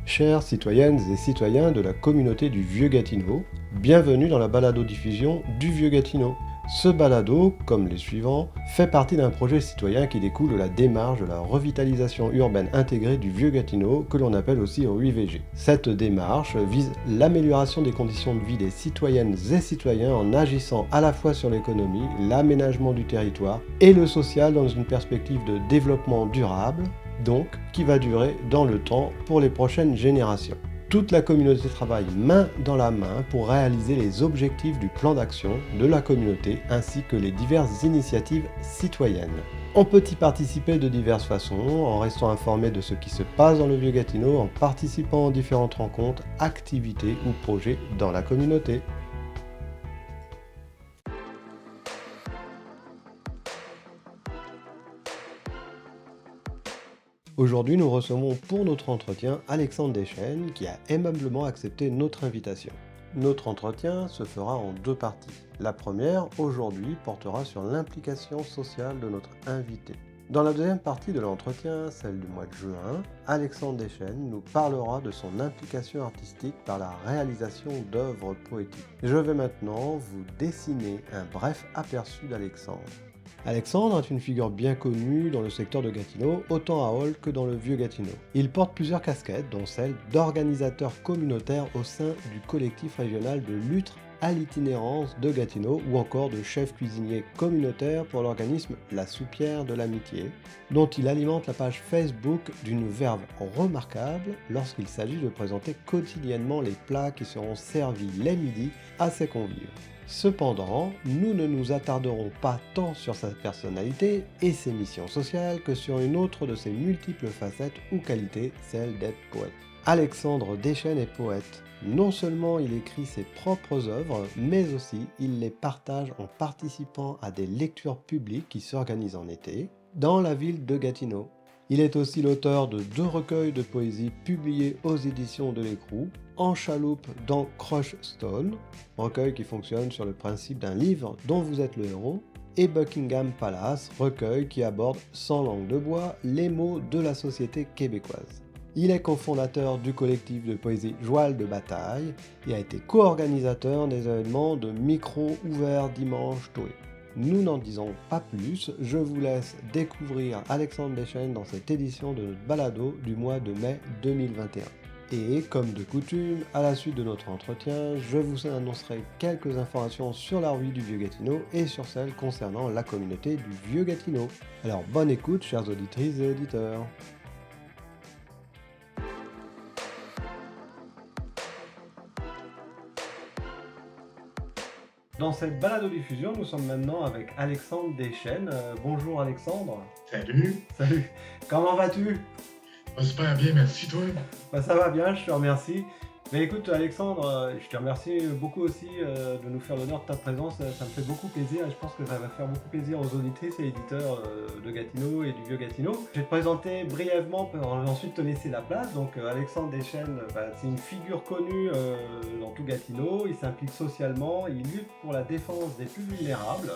Chères citoyennes et citoyens de la communauté du Vieux-Gatineau, bienvenue dans la balado-diffusion du Vieux-Gatineau. Ce balado, comme les suivants, fait partie d'un projet citoyen qui découle de la démarche de la revitalisation urbaine intégrée du Vieux-Gatineau, que l'on appelle aussi OUVG. Cette démarche vise l'amélioration des conditions de vie des citoyennes et citoyens en agissant à la fois sur l'économie, l'aménagement du territoire et le social dans une perspective de développement durable, donc qui va durer dans le temps pour les prochaines générations. Toute la communauté travaille main dans la main pour réaliser les objectifs du plan d'action de la communauté ainsi que les diverses initiatives citoyennes. On peut y participer de diverses façons, en restant informé de ce qui se passe dans le Vieux-Gatineau, en participant aux différentes rencontres, activités ou projets dans la communauté. Aujourd'hui, nous recevons pour notre entretien Alexandre Deschênes qui a aimablement accepté notre invitation. Notre entretien se fera en deux parties. La première, aujourd'hui, portera sur l'implication sociale de notre invité. Dans la deuxième partie de l'entretien, celle du mois de juin, Alexandre Deschênes nous parlera de son implication artistique par la réalisation d'œuvres poétiques. Je vais maintenant vous dessiner un bref aperçu d'Alexandre. Alexandre est une figure bien connue dans le secteur de Gatineau, autant à Hall que dans le Vieux-Gatineau. Il porte plusieurs casquettes, dont celle d'organisateur communautaire au sein du collectif régional de lutte à l'itinérance de Gatineau ou encore de chef cuisinier communautaire pour l'organisme La Soupière de l'Amitié, dont il alimente la page Facebook d'une verve remarquable lorsqu'il s'agit de présenter quotidiennement les plats qui seront servis les midis à ses convives. Cependant, nous ne nous attarderons pas tant sur sa personnalité et ses missions sociales que sur une autre de ses multiples facettes ou qualités, celle d'être poète. Alexandre Deschênes est poète. Non seulement il écrit ses propres œuvres, mais aussi il les partage en participant à des lectures publiques qui s'organisent en été dans la ville de Gatineau. Il est aussi l'auteur de 2 recueils de poésie publiés aux éditions de l'Écrou, En chaloupe dans Crushstone, recueil qui fonctionne sur le principe d'un livre dont vous êtes le héros, et Buckingham Palace, recueil qui aborde sans langue de bois les maux de la société québécoise. Il est cofondateur du collectif de poésie Joual de Bataille et a été co-organisateur des événements de Micro ouvert dimanche Toé. Nous n'en disons pas plus, je vous laisse découvrir Alexandre Deschênes dans cette édition de notre balado du mois de mai 2021. Et comme de coutume, à la suite de notre entretien, je vous annoncerai quelques informations sur la rue du Vieux-Gatineau et sur celles concernant la communauté du Vieux-Gatineau. Alors bonne écoute, chères auditrices et auditeurs. Dans cette balado-diffusion, nous sommes maintenant avec Alexandre Deschênes. Bonjour Alexandre. Salut. Salut. Comment vas-tu? Super bien, merci toi. Ça va bien, je te remercie. Mais écoute Alexandre, je te remercie beaucoup aussi de nous faire l'honneur de ta présence. Ça me fait beaucoup plaisir et je pense que ça va faire beaucoup plaisir aux auditrices et éditeurs de Gatineau et du Vieux-Gatineau. Je vais te présenter brièvement pour ensuite te laisser la place. Donc Alexandre Deschênes, c'est une figure connue dans tout Gatineau. Il s'implique socialement, il lutte pour la défense des plus vulnérables.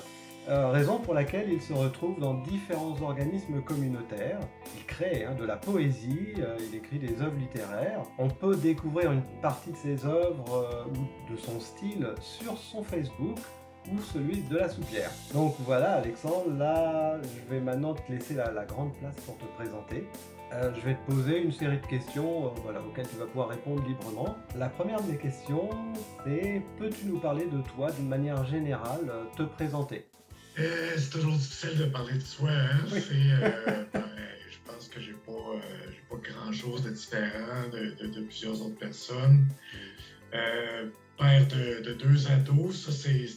Raison pour laquelle il se retrouve dans différents organismes communautaires. Il crée de la poésie, il écrit des œuvres littéraires. On peut découvrir une partie de ses œuvres ou de son style sur son Facebook ou celui de La Soupière. Donc voilà Alexandre, là je vais maintenant te laisser la grande place pour te présenter. Je vais te poser une série de questions auxquelles tu vas pouvoir répondre librement. La première de mes questions, c'est peux-tu nous parler de toi d'une manière générale, te présenter? C'est toujours difficile de parler de soi, hein? Oui. Je pense que j'ai pas grand-chose de différent de plusieurs autres personnes. Père de 2 ados, ça c'est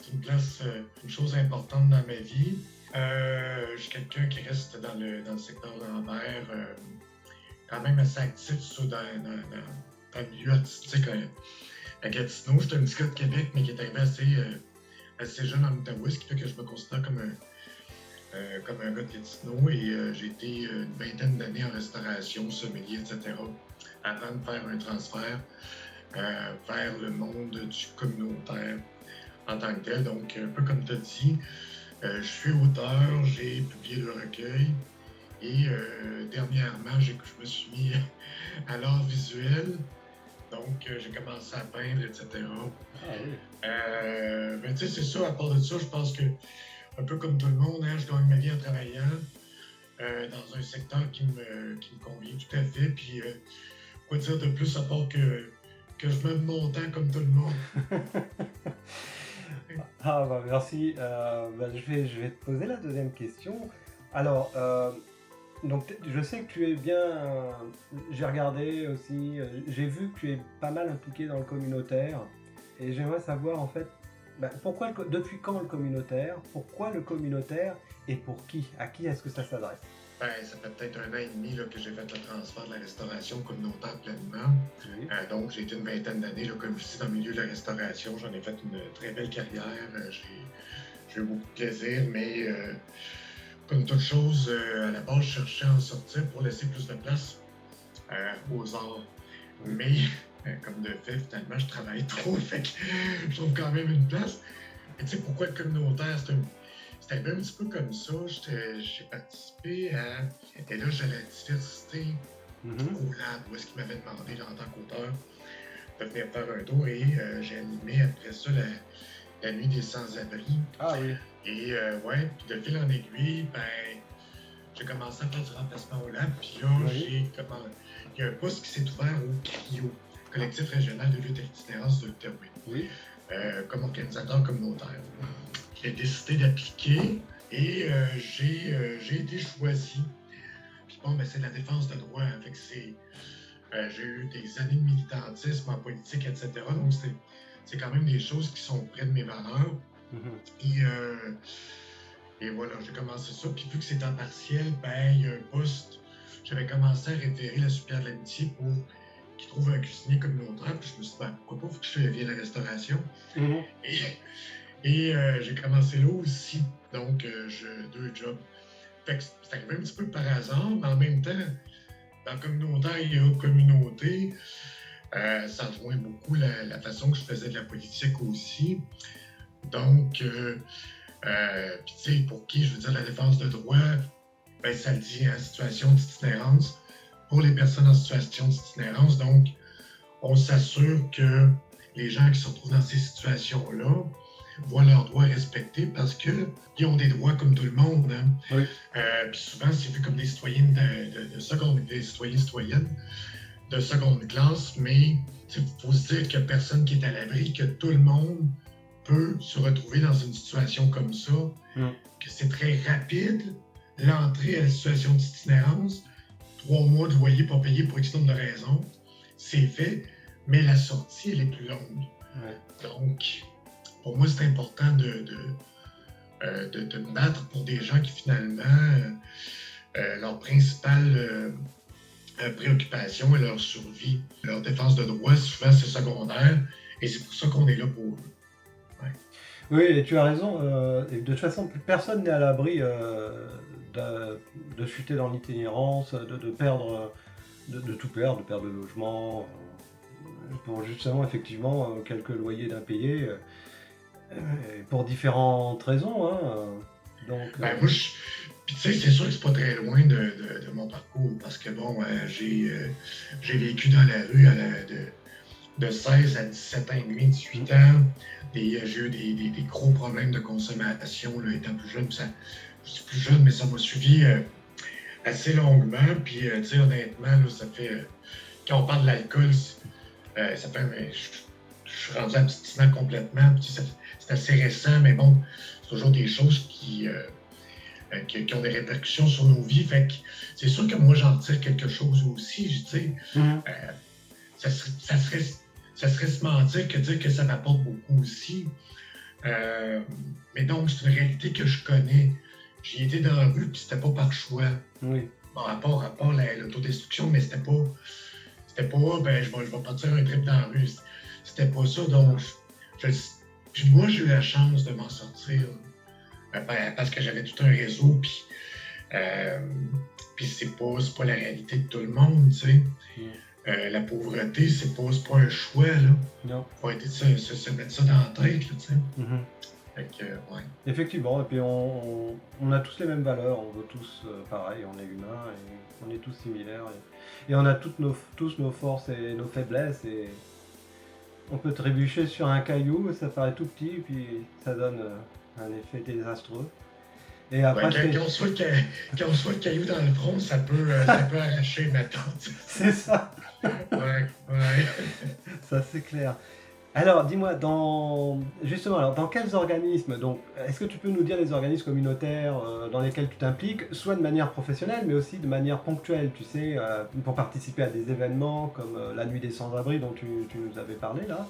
une chose importante dans ma vie. Je suis quelqu'un qui reste dans le secteur de Lambert, quand même assez actif dans le milieu artistique à Gatineau. J'étais un petit gars de Québec, mais qui est arrivé assez jeune en Outaouais, ce qui fait que je me considère comme un gars de Gatineau et j'ai été une vingtaine d'années en restauration, sommelier, etc. avant de faire un transfert vers le monde du communautaire en tant que tel. Donc, un peu comme tu as dit, je suis auteur, j'ai publié le recueil Et dernièrement, je me suis mis à l'art visuel. Donc, j'ai commencé à peindre, etc. Ah oui. Mais tu sais, c'est ça, à part de ça, je pense que, un peu comme tout le monde, hein, je gagne ma vie en travaillant dans un secteur qui me convient tout à fait. Puis, quoi dire de plus à part que je m'aime mon temps comme tout le monde. Ah bah merci. Je vais te poser la deuxième question. Alors, donc je sais que tu es bien. J'ai regardé aussi. J'ai vu que tu es pas mal impliqué dans le communautaire. Et j'aimerais savoir en fait, pourquoi depuis quand le communautaire, pourquoi le communautaire et pour qui? À qui est-ce que ça s'adresse? Ben, ça fait peut-être 1 an et demi là, que j'ai fait le transfert de la restauration communautaire pleinement. Oui. Donc, j'ai été une vingtaine d'années, là, comme je dis, dans le milieu de la restauration. J'en ai fait une très belle carrière. J'ai eu beaucoup de plaisir, mais comme toute chose, à la base, je cherchais à en sortir pour laisser plus de place aux arts. Mais, comme de fait, finalement, je travaille trop, fait que je trouve quand même une place. Mais tu sais, pourquoi le communautaire? C'est arrivé un petit peu comme ça. J'ai participé à Éloge à la diversité au lab, où est-ce qu'il m'avait demandé, là, en tant qu'auteur, de venir faire un tour. Et j'ai animé après ça la nuit des sans-abri. Ah oui. Et ouais, puis de fil en aiguille, ben, j'ai commencé à faire du remplacement au lab. Puis là, Oui. il y a un poste qui s'est ouvert au CRIO, Collectif régional de lutte à l'itinérance de l'Outaouais, Oui. comme organisateur communautaire. J'ai décidé d'appliquer et j'ai été choisi. Puis bon, ben, c'est de la défense de droit. Fait que j'ai eu des années de militantisme en politique, etc. Donc, c'est quand même des choses qui sont près de mes valeurs. Et voilà, j'ai commencé ça. Puis vu que c'est en partiel, ben, il y a un poste. J'avais commencé à référer la supérieure de l'amitié pour qu'il trouve un cuisinier communautaire. Puis je me suis dit, ben, pourquoi pas, faut que je vienne la restauration. Et j'ai commencé là aussi. Donc, j'ai 2 jobs. Fait que c'est arrivé un petit peu par hasard, mais en même temps, dans communautaire, il y a communauté. Ça rejoint beaucoup la façon que je faisais de la politique aussi. Donc, puis tu sais, pour qui, je veux dire, la défense de droit, ben, ça le dit, en situation d'itinérance, pour les personnes en situation d'itinérance. Donc, on s'assure que les gens qui se retrouvent dans ces situations-là voient leurs droits respectés parce qu'ils ont des droits comme tout le monde. Hein. Oui. Puis souvent, c'est vu comme des citoyens de seconde, des citoyennes de seconde classe, mais il faut se dire qu'il n'y a personne qui est à l'abri, que tout le monde peut se retrouver dans une situation comme ça, que c'est très rapide, l'entrée à la situation d'itinérance, 3 mois de loyer pas payé pour X nombre de raisons, c'est fait, mais la sortie, elle est plus longue. Donc, pour moi, c'est important de me battre pour des gens qui, finalement, leur principale préoccupation est leur survie. Leur défense de droit, souvent, c'est secondaire, et c'est pour ça qu'on est là pour eux. Oui, et tu as raison. Et de toute façon, plus personne n'est à l'abri de chuter dans l'itinérance, de perdre, de tout perdre, de perdre le logement, pour justement, effectivement, quelques loyers d'impayés, pour différentes raisons. Hein, donc, ben, moi, puis tu sais, c'est sûr que c'est pas très loin de mon parcours, parce que bon, j'ai vécu dans la rue de 16 à 17 ans et demi, 18 ans. J'ai eu des gros problèmes de consommation, là, étant plus jeune. Je suis plus jeune, mais ça m'a suivi assez longuement. Puis, tu sais, honnêtement, là, ça fait... quand on parle de l'alcool, ça fait... Je suis rendu abstinent complètement. Puis, c'est assez récent, mais bon, c'est toujours des choses qui ont des répercussions sur nos vies. Fait que c'est sûr que moi, j'en tire quelque chose aussi, tu sais. Ça serait se mentir que dire que ça m'apporte beaucoup aussi. Mais donc, c'est une réalité que je connais. J'y étais dans la rue, puis c'était pas par choix. Oui. Bon, à part l'autodestruction, mais c'était pas, ben, je vais partir un trip dans la rue. C'était pas ça. Donc, puis moi, j'ai eu la chance de m'en sortir. Parce que j'avais tout un réseau, puis c'est pas la réalité de tout le monde, tu sais. La pauvreté, c'est pas un choix, là. Non. Faut arrêter de se mettre ça dans la tête, là, tu sais. Fait que, ouais. Effectivement, et puis on a tous les mêmes valeurs, on veut tous pareil, on est humains et on est tous similaires. Et on a tous nos forces et nos faiblesses. Et on peut trébucher sur un caillou, ça paraît tout petit, puis ça donne un effet désastreux. Et Ouais, après, c'est quand on reçoit le caillou dans le front, ça peut arracher, maintenant. c'est ça, Ouais, ouais. ça c'est clair. Alors, dis-moi, justement, alors, dans quels organismes, donc, est-ce que tu peux nous dire les organismes communautaires dans lesquels tu t'impliques, soit de manière professionnelle, mais aussi de manière ponctuelle, tu sais, pour participer à des événements comme la Nuit des Sans-Abri dont tu nous avais parlé là?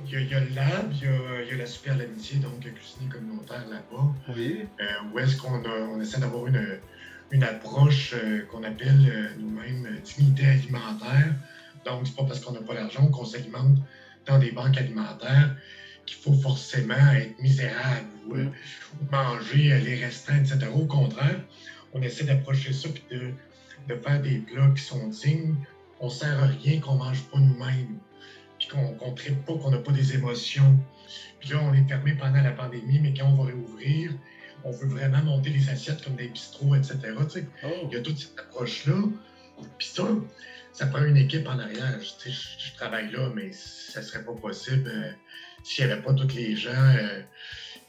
Il y a le lab, il y a la Super l'amitié, donc cuisine communautaire là-bas, Oui. où est-ce on essaie d'avoir une approche qu'on appelle nous-mêmes dignité alimentaire. Donc, c'est pas parce qu'on n'a pas l'argent qu'on s'alimente dans des banques alimentaires qu'il faut forcément être misérable ou manger les restants, etc. Au contraire, on essaie d'approcher ça puis de faire des plats qui sont dignes. On ne sert à rien qu'on ne mange pas nous-mêmes, puis qu'on ne tripe pas, qu'on n'a pas des émotions. Puis là, on est fermé pendant la pandémie, mais quand on va réouvrir, on veut vraiment monter les assiettes comme des bistrots, etc. Tu sais, Oh. il y a toute cette approche-là. Puis ça prend une équipe en arrière. Tu sais, je travaille là, mais ça ne serait pas possible s'il n'y avait pas tous les gens.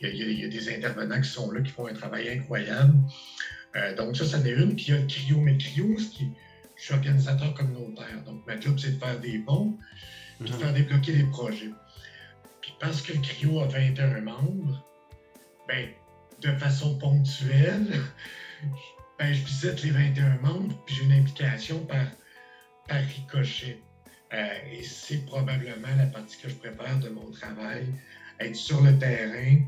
Il y a des intervenants qui sont là, qui font un travail incroyable. Donc ça en est une. Puis il y a le CRIO. Mais le CRIO, je suis organisateur communautaire. Donc ma job, c'est de faire des ponts, puis de faire débloquer les projets. Puis parce que le CRIO a 21 membres, ben, de façon ponctuelle, ben, je visite les 21 membres, puis j'ai une implication par ricochet. Et c'est probablement la partie que je prépare de mon travail, être sur le terrain,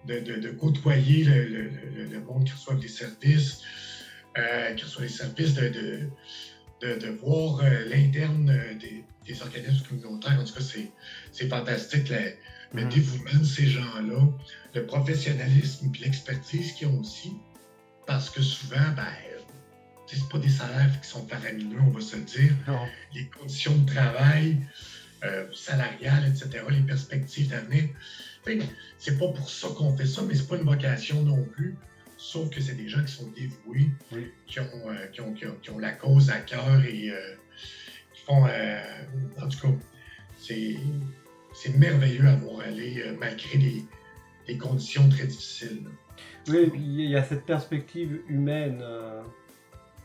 de côtoyer le monde qui reçoit des services, de voir l'interne des organismes communautaires. En tout cas, c'est fantastique, le dévouement de ces gens-là, le professionnalisme et l'expertise qu'ils ont aussi. Parce que souvent, c'est pas des salaires qui sont faramineux, on va se le dire. Non. Les conditions de travail, salariales, etc., les perspectives d'avenir. C'est pas pour ça qu'on fait ça, mais c'est pas une vocation non plus. Sauf que c'est des gens qui sont dévoués, qui ont la cause à cœur et qui font. En tout cas, c'est merveilleux à voir aller malgré des conditions très difficiles. Oui, et puis il y a cette perspective humaine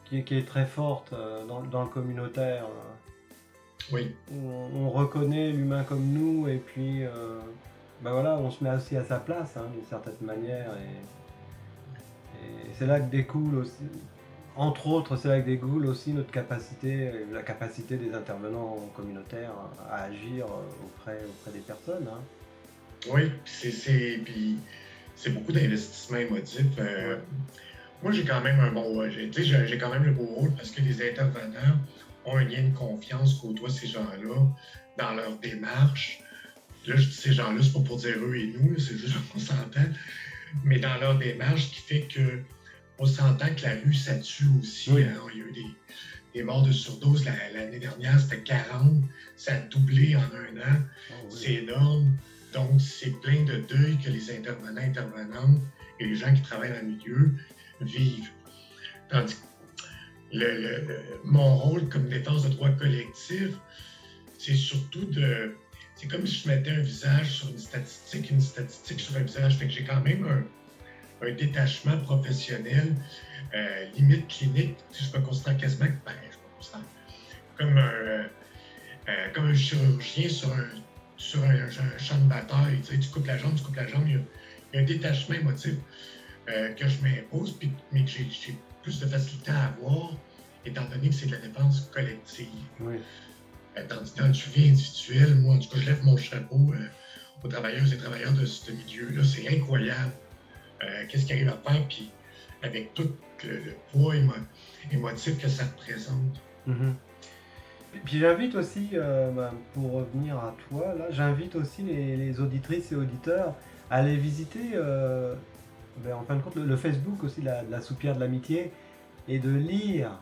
qui est très forte dans le communautaire. Oui. On reconnaît l'humain comme nous, et puis voilà, on se met aussi à sa place d'une certaine manière. Et c'est là que découle aussi, entre autres, c'est là que découle aussi notre capacité, la capacité des intervenants communautaires à agir auprès des personnes. Oui, puis c'est beaucoup d'investissement émotif. Moi, j'ai quand même j'ai quand même le beau rôle parce que les intervenants ont un lien de confiance, côtoient ces gens-là dans leur démarche. Là, je dis ces gens-là, c'est pas pour dire eux et nous, c'est juste qu'on s'entend, mais dans leur démarche qui fait que on s'entend que la rue, ça tue aussi. Oui. Il y a eu des morts de surdose l'année dernière, c'était 40, ça a doublé en un an. Oui. C'est énorme. Donc, c'est plein de deuil que les intervenants, intervenantes et les gens qui travaillent dans le milieu vivent. Tandis que mon rôle comme défense de droits collectifs, c'est surtout c'est comme si je mettais un visage sur une statistique sur un visage. Fait que j'ai quand même un détachement professionnel, limite clinique. Je me considère quasiment comme un chirurgien sur un champ de bataille. Tu coupes la jambe, il y a un détachement émotif que je m'impose, mais que j'ai plus de facilité à avoir, étant donné que c'est de la défense collective. Oui. Tandis que dans le suivi individuel, moi, en tout cas, je lève mon chapeau aux travailleuses et travailleurs de ce milieu-là. C'est incroyable. Qu'est-ce qu'ils arrivent à faire, puis avec tout le poids émotif que ça représente. Puis j'invite aussi, pour revenir à toi, là, j'invite aussi les auditrices et auditeurs à aller visiter, en fin de compte, le Facebook aussi de la Soupière de l'Amitié, et de lire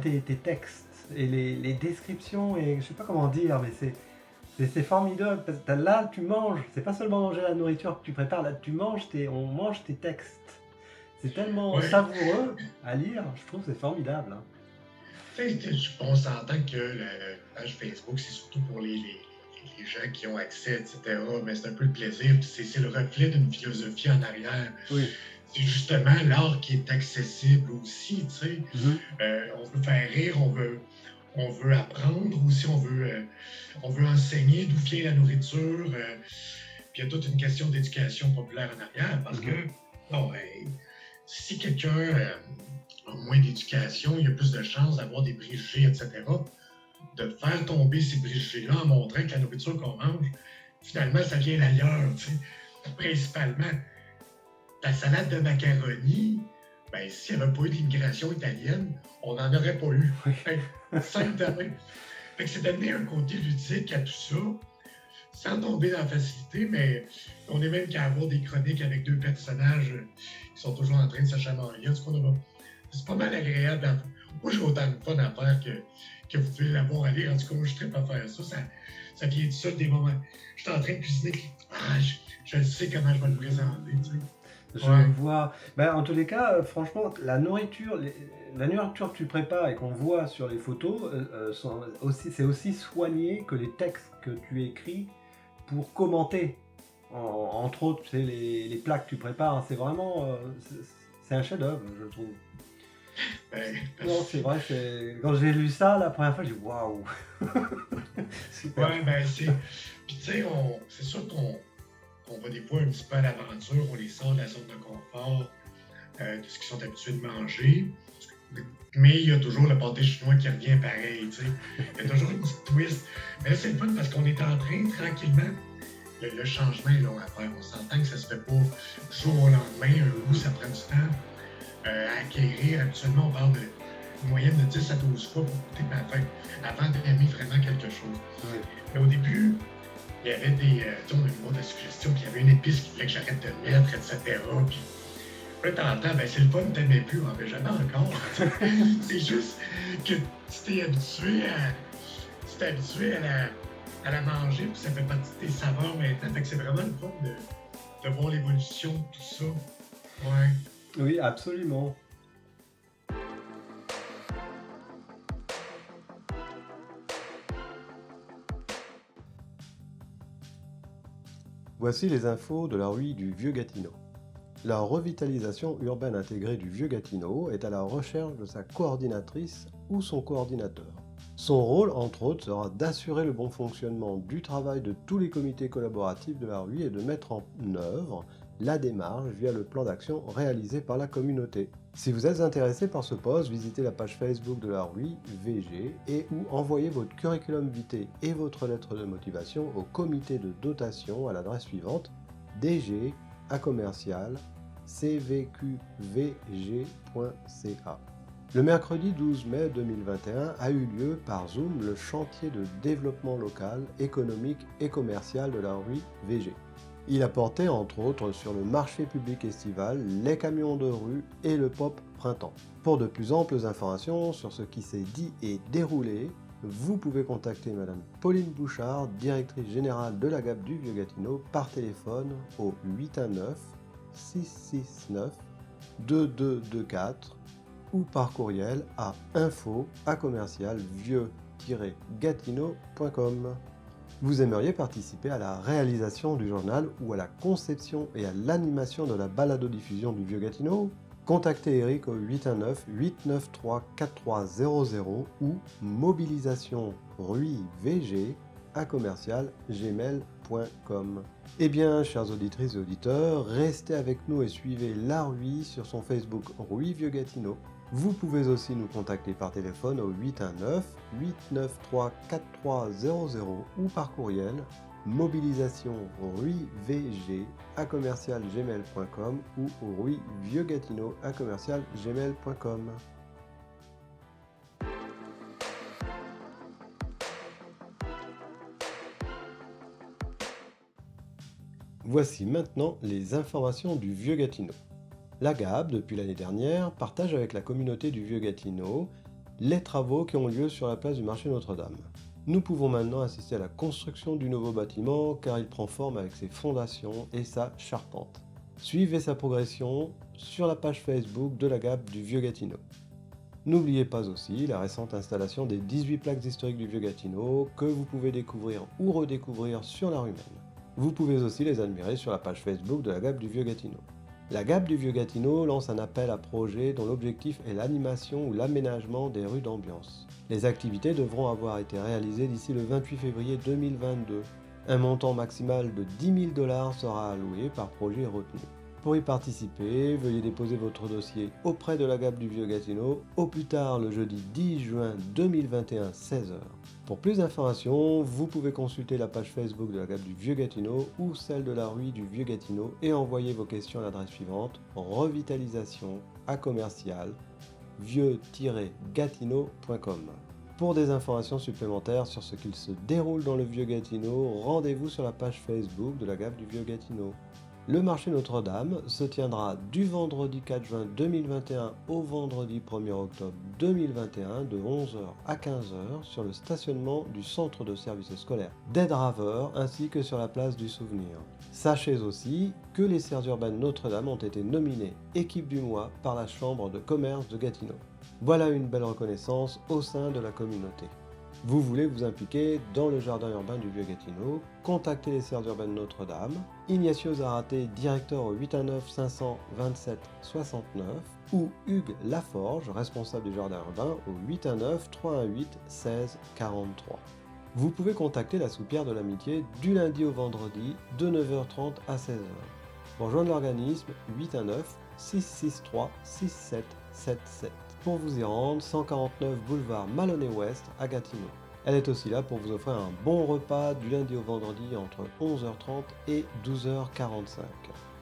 tes textes et les descriptions, et je sais pas comment dire, mais c'est C'est formidable, parce que là, tu manges. C'est pas seulement manger la nourriture que tu prépares, là, on mange tes textes. C'est tellement Ouais, savoureux à lire, je trouve que c'est formidable, hein. tu sais, on s'entend que la page Facebook, c'est surtout pour les gens qui ont accès, etc. Mais c'est un peu le plaisir, puis c'est le reflet d'une philosophie en arrière. Oui. C'est justement l'art qui est accessible aussi, tu sais. Mhm. On veut faire rire, on veut apprendre aussi, on veut enseigner d'où vient la nourriture. Puis il y a toute une question d'éducation populaire en arrière parce que, Mhm. bon, si quelqu'un a moins d'éducation, il y a plus de chances d'avoir des préjugés, etc. De faire tomber ces préjugés-là en montrant que la nourriture qu'on mange, finalement, ça vient d'ailleurs, tu sais. Principalement, la salade de macaroni, ben, s'il n'y avait pas eu d'immigration italienne, on n'en aurait pas eu. Oui. Simple de même. Fait que c'est donner un côté ludique à tout ça, sans tomber dans la facilité, mais on est même qu'à avoir des chroniques avec deux personnages qui sont toujours en train de se chamailler. En tout cas, c'est pas mal agréable. Moi, j'ai autant de fun à faire que vous pouvez l'avoir à lire. En tout cas, moi, je ne pas faire ça. Ça vient de ça des moments. Je suis en train de cuisiner. Je sais comment je vais le présenter. Tu sais. Je Ouais. vois. Ben, en tous les cas, franchement, la nourriture que tu prépares et qu'on voit sur les photos, c'est aussi soigné que les textes que tu écris pour commenter. Entre autres, tu sais, les plats que tu prépares, hein, c'est vraiment, c'est un chef-d'œuvre, je trouve. Ben, Non, c'est vrai, quand j'ai lu ça la première fois, j'ai dit waouh, super. ouais, ben, c'est. Puis, tu sais, c'est sûr qu'on va des fois un petit peu à l'aventure, on les sort de la zone de confort, de ce qu'ils sont habitués de manger. Mais il y a toujours le pâté chinois qui revient pareil, tu sais. Il y a toujours une petite twist. Mais là, c'est le fun parce qu'on est en train, tranquillement, le changement est long à faire. On s'entend que ça se fait pas du jour au lendemain, un coup, ça prend du temps à acquérir. Habituellement, on parle d'une moyenne de 10 à 12 fois pour goûter ma fête avant d'aimer vraiment quelque chose. Oui. Mais au début, il y avait on a eu de suggestions, puis il y avait une épice qu'il fallait que j'arrête de mettre, etc. Puis là, t'entends, ben c'est le fun, t'aimais plus, ben jamais encore. C'est juste que tu t'es habitué à la manger, puis ça fait partie de tes saveurs maintenant. Fait que c'est vraiment le fun de voir l'évolution de tout ça. Ouais. Oui, absolument. Voici les infos de la rue du Vieux-Gatineau. La revitalisation urbaine intégrée du Vieux-Gatineau est à la recherche de sa coordinatrice ou son coordinateur. Son rôle, entre autres, sera d'assurer le bon fonctionnement du travail de tous les comités collaboratifs de la rue et de mettre en œuvre la démarche via le plan d'action réalisé par la communauté. Si vous êtes intéressé par ce poste, visitez la page Facebook de la rue VG et ou envoyez votre curriculum vitae et votre lettre de motivation au comité de dotation à l'adresse suivante dg@cvqvg.ca. Le mercredi 12 mai 2021 a eu lieu par Zoom le chantier de développement local, économique et commercial de la rue VG. Il a porté entre autres sur le marché public estival, les camions de rue et le pop printemps. Pour de plus amples informations sur ce qui s'est dit et déroulé, vous pouvez contacter Madame Pauline Bouchard, directrice générale de la GAP du Vieux-Gatineau, par téléphone au 819 669 2224 ou par courriel à info@vieux-gatineau.com. Vous aimeriez participer à la réalisation du journal ou à la conception et à l'animation de la balado-diffusion du Vieux-Gatineau? Contactez Eric au 819-893-4300 ou mobilisation-ruivg@gmail.com. Eh bien, chères auditrices et auditeurs, restez avec nous et suivez la Rui sur son Facebook Rui Vieux Gatineau. Vous pouvez aussi nous contacter par téléphone au 819-893-4300 ou par courriel mobilisation-ruivg@gmail.com ou ruivieuxgatineau@gmail.com. Voici maintenant les informations du Vieux-Gatineau. La GAB, depuis l'année dernière, partage avec la communauté du Vieux-Gatineau les travaux qui ont lieu sur la place du marché Notre-Dame. Nous pouvons maintenant assister à la construction du nouveau bâtiment car il prend forme avec ses fondations et sa charpente. Suivez sa progression sur la page Facebook de la GAP du Vieux-Gatineau. N'oubliez pas aussi la récente installation des 18 plaques historiques du Vieux-Gatineau que vous pouvez découvrir ou redécouvrir sur la rue même. Vous pouvez aussi les admirer sur la page Facebook de la GAP du Vieux-Gatineau. La GAP du Vieux-Gatineau lance un appel à projets dont l'objectif est l'animation ou l'aménagement des rues d'ambiance. Les activités devront avoir été réalisées d'ici le 28 février 2022. Un montant maximal de 10 000 $ sera alloué par projet retenu. Pour y participer, veuillez déposer votre dossier auprès de la GAP du Vieux-Gatineau au plus tard le jeudi 10 juin 2021 16h. Pour plus d'informations, vous pouvez consulter la page Facebook de la GAP du Vieux-Gatineau ou celle de la rue du Vieux-Gatineau et envoyer vos questions à l'adresse suivante revitalisation@vieux-gatineau.com. Pour des informations supplémentaires sur ce qu'il se déroule dans le Vieux-Gatineau, rendez-vous sur la page Facebook de la GAP du Vieux-Gatineau. Le marché Notre-Dame se tiendra du vendredi 4 juin 2021 au vendredi 1er octobre 2021 de 11h à 15h sur le stationnement du centre de services scolaires des Draveurs ainsi que sur la place du Souvenir. Sachez aussi que les serres urbaines Notre-Dame ont été nominées équipe du mois par la Chambre de commerce de Gatineau. Voilà une belle reconnaissance au sein de la communauté. Vous voulez vous impliquer dans le jardin urbain du Vieux-Gatineau, contactez les serres urbaines Notre-Dame, Ignacio Zarate, directeur au 819 527 69 ou Hugues Laforge, responsable du jardin urbain au 819 318 16 43. Vous pouvez contacter la Soupière de l'Amitié du lundi au vendredi de 9h30 à 16h. Pour rejoindre l'organisme, 819 663 6777. Pour vous y rendre, 149 boulevard Maloney-Ouest à Gatineau. Elle est aussi là pour vous offrir un bon repas du lundi au vendredi entre 11h30 et 12h45.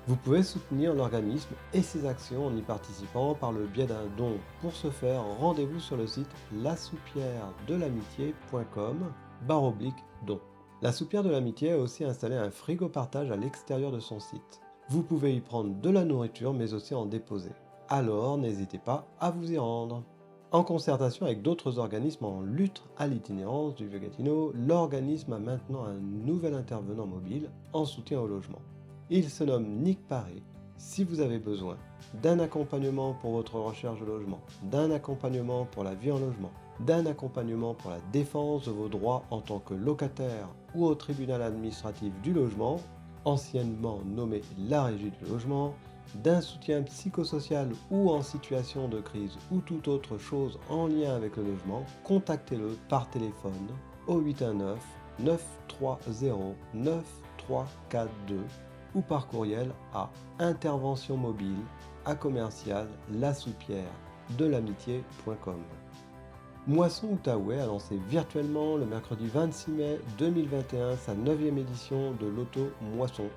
Vous pouvez soutenir l'organisme et ses actions en y participant par le biais d'un don. Pour ce faire, rendez-vous sur le site lasoupièredelamitié.com/don. La Soupière de l'Amitié a aussi installé un frigo partage à l'extérieur de son site. Vous pouvez y prendre de la nourriture mais aussi en déposer. Alors n'hésitez pas à vous y rendre. En concertation avec d'autres organismes en lutte à l'itinérance du Vieux-Gatineau, l'organisme a maintenant un nouvel intervenant mobile en soutien au logement. Il se nomme Nick Paré. Si vous avez besoin d'un accompagnement pour votre recherche de logement, d'un accompagnement pour la vie en logement, d'un accompagnement pour la défense de vos droits en tant que locataire ou au tribunal administratif du logement, anciennement nommé la Régie du logement, d'un soutien psychosocial ou en situation de crise ou toute autre chose en lien avec le logement, contactez-le par téléphone au 819 930 9342 ou par courriel à interventionmobile@lasoupièredelamitié.com. Moisson Outaouais a lancé virtuellement le mercredi 26 mai 2021 sa 9e édition de l'Auto Moisson.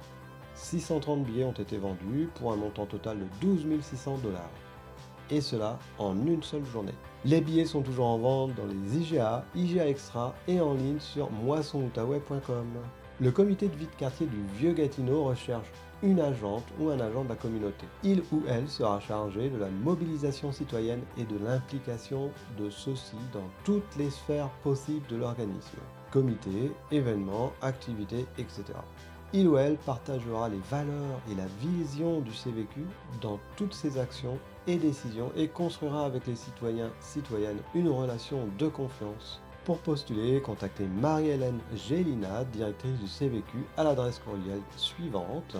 630 billets ont été vendus pour un montant total de 12 600 $. Et cela en une seule journée. Les billets sont toujours en vente dans les IGA, IGA Extra et en ligne sur moissonnoutaouais.com. Le comité de vie de quartier du Vieux-Gatineau recherche une agente ou un agent de la communauté. Il ou elle sera chargé de la mobilisation citoyenne et de l'implication de ceux-ci dans toutes les sphères possibles de l'organisme. Comité, événements, activités, etc. Il ou elle partagera les valeurs et la vision du CVQ dans toutes ses actions et décisions et construira avec les citoyennes une relation de confiance. Pour postuler, contactez Marie-Hélène Gélina, directrice du CVQ, à l'adresse courriel suivante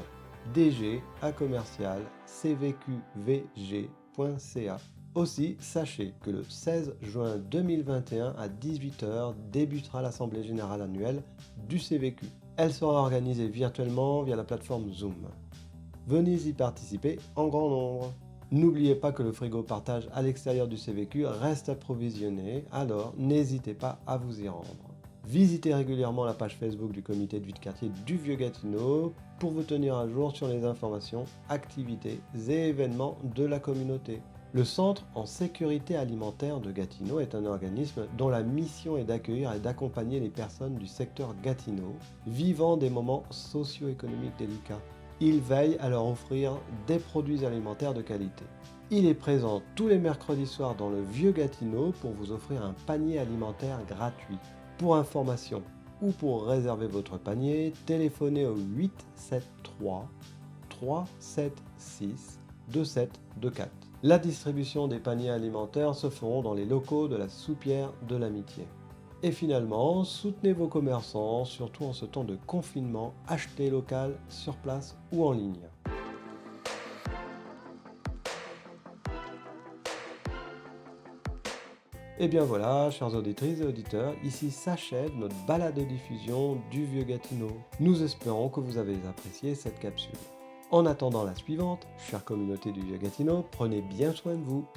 dg@cvqvg.ca. Aussi, sachez que le 16 juin 2021 à 18h débutera l'Assemblée Générale Annuelle du CVQ. Elle sera organisée virtuellement via la plateforme Zoom. Venez y participer en grand nombre. N'oubliez pas que le frigo partage à l'extérieur du CVQ reste approvisionné, alors n'hésitez pas à vous y rendre. Visitez régulièrement la page Facebook du comité de vie de quartier du Vieux-Gatineau pour vous tenir à jour sur les informations, activités et événements de la communauté. Le Centre en sécurité alimentaire de Gatineau est un organisme dont la mission est d'accueillir et d'accompagner les personnes du secteur Gatineau vivant des moments socio-économiques délicats. Il veille à leur offrir des produits alimentaires de qualité. Il est présent tous les mercredis soirs dans le Vieux-Gatineau pour vous offrir un panier alimentaire gratuit. Pour information ou pour réserver votre panier, téléphonez au 873 376 2724. La distribution des paniers alimentaires se feront dans les locaux de la Soupière de l'Amitié. Et finalement, soutenez vos commerçants, surtout en ce temps de confinement, achetez local, sur place ou en ligne. Et bien voilà, chers auditrices et auditeurs, ici s'achève notre balado-diffusion du Vieux Gatineau. Nous espérons que vous avez apprécié cette capsule. En attendant la suivante, chère communauté du Vieux Gatineau, prenez bien soin de vous.